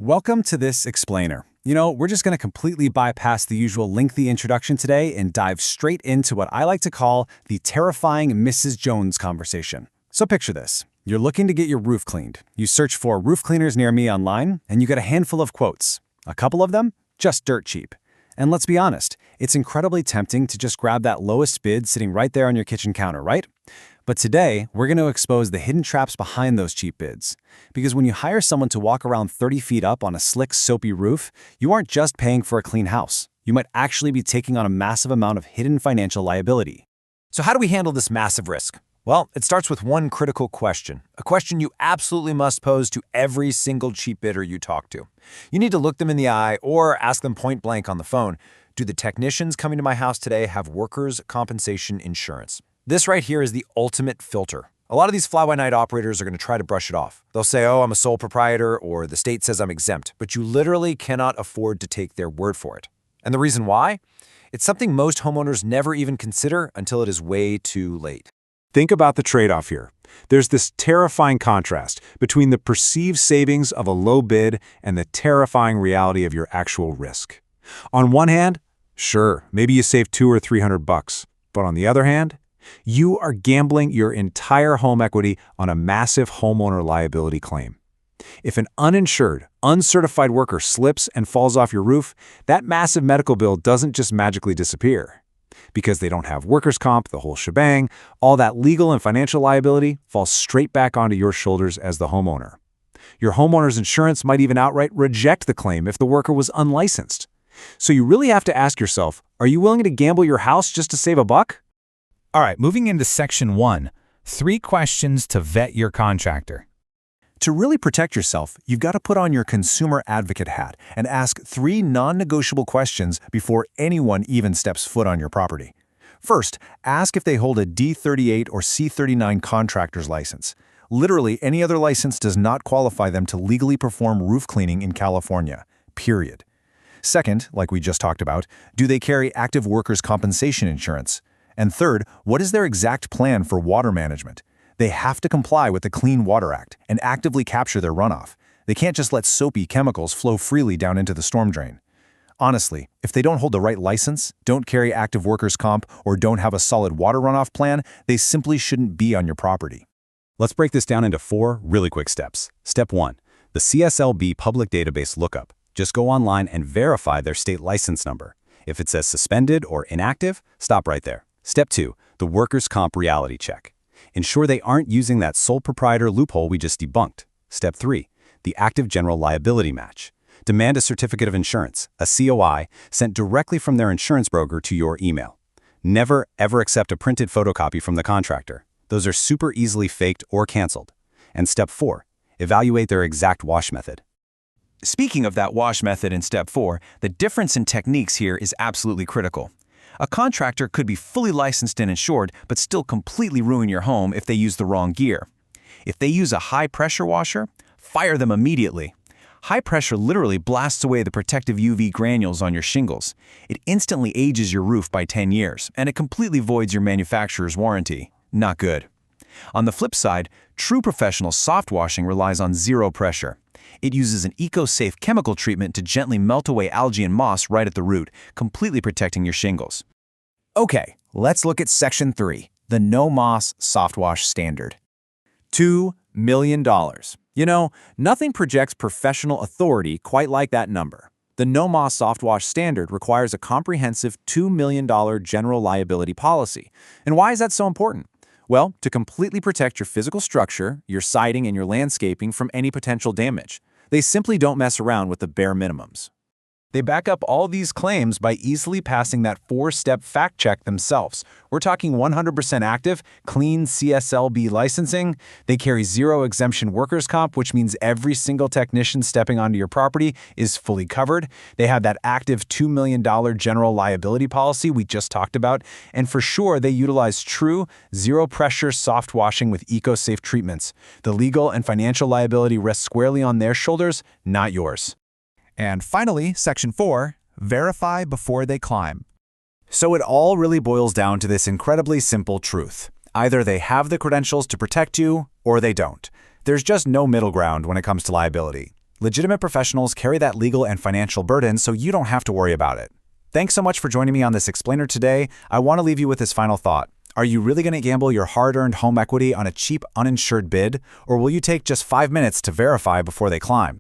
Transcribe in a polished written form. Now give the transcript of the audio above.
Welcome to this explainer. We're just going to completely bypass the usual lengthy introduction today and dive straight into what I like to call the terrifying Mrs. Jones conversation. So picture this. You're looking to get your roof cleaned. You search for roof cleaners near me online, and you get a handful of quotes. A couple of them, just dirt cheap. And let's be honest, it's incredibly tempting to just grab that lowest bid sitting right there on your kitchen counter, right? But today, we're going to expose the hidden traps behind those cheap bids. Because when you hire someone to walk around 30 feet up on a slick, soapy roof, you aren't just paying for a clean house. You might actually be taking on a massive amount of hidden financial liability. So how do we handle this massive risk? Well, it starts with one critical question, a question you absolutely must pose to every single cheap bidder you talk to. You need to look them in the eye or ask them point blank on the phone, do the technicians coming to my house today have workers' compensation insurance? This right here is the ultimate filter. A lot of these fly-by-night operators are going to try to brush it off. They'll say, oh, I'm a sole proprietor, or the state says I'm exempt, but you literally cannot afford to take their word for it. And the reason why? It's something most homeowners never even consider until it is way too late. Think about the trade-off here. There's this terrifying contrast between the perceived savings of a low bid and the terrifying reality of your actual risk. On one hand, sure, maybe you save $200 or $300, but on the other hand, you are gambling your entire home equity on a massive homeowner liability claim. If an uninsured, uncertified worker slips and falls off your roof, that massive medical bill doesn't just magically disappear. Because they don't have workers' comp, the whole shebang, all that legal and financial liability falls straight back onto your shoulders as the homeowner. Your homeowner's insurance might even outright reject the claim if the worker was unlicensed. So you really have to ask yourself, are you willing to gamble your house just to save a buck? All right, moving into Section 1, 3 questions to vet your contractor. To really protect yourself, you've got to put on your consumer advocate hat and ask 3 non-negotiable questions before anyone even steps foot on your property. First, ask if they hold a D38 or C39 contractor's license. Literally, any other license does not qualify them to legally perform roof cleaning in California, period. Second, like we just talked about, do they carry active workers' compensation insurance? And third, what is their exact plan for water management? They have to comply with the Clean Water Act and actively capture their runoff. They can't just let soapy chemicals flow freely down into the storm drain. Honestly, if they don't hold the right license, don't carry active workers' comp, or don't have a solid water runoff plan, they simply shouldn't be on your property. Let's break this down into 4 really quick steps. Step 1, the CSLB public database lookup. Just go online and verify their state license number. If it says suspended or inactive, stop right there. Step 2, the workers' comp reality check. Ensure they aren't using that sole proprietor loophole we just debunked. Step 3, the active general liability match. Demand a certificate of insurance, a COI, sent directly from their insurance broker to your email. Never, ever accept a printed photocopy from the contractor. Those are super easily faked or canceled. And Step 4, evaluate their exact wash method. Speaking of that wash method in Step 4, the difference in techniques here is absolutely critical. A contractor could be fully licensed and insured, but still completely ruin your home if they use the wrong gear. If they use a high-pressure washer, fire them immediately. High pressure literally blasts away the protective UV granules on your shingles. It instantly ages your roof by 10 years, and it completely voids your manufacturer's warranty. Not good. On the flip side, true professional soft washing relies on zero pressure. It uses an eco-safe chemical treatment to gently melt away algae and moss right at the root, completely protecting your shingles. Okay, let's look at Section 3, the No Moss SoftWash Standard. $2 million. Nothing projects professional authority quite like that number. The No Moss SoftWash Standard requires a comprehensive $2 million general liability policy. And why is that so important? Well, to completely protect your physical structure, your siding, and your landscaping from any potential damage. They simply don't mess around with the bare minimums. They back up all these claims by easily passing that 4-step fact check themselves. We're talking 100% active, clean CSLB licensing. They carry zero exemption workers' comp, which means every single technician stepping onto your property is fully covered. They have that active $2 million general liability policy we just talked about. And for sure, they utilize true, zero-pressure soft washing with eco-safe treatments. The legal and financial liability rests squarely on their shoulders, not yours. And finally, Section 4, verify before they climb. So it all really boils down to this incredibly simple truth. Either they have the credentials to protect you, or they don't. There's just no middle ground when it comes to liability. Legitimate professionals carry that legal and financial burden, so you don't have to worry about it. Thanks so much for joining me on this explainer today. I want to leave you with this final thought. Are you really going to gamble your hard-earned home equity on a cheap, uninsured bid, or will you take just 5 minutes to verify before they climb?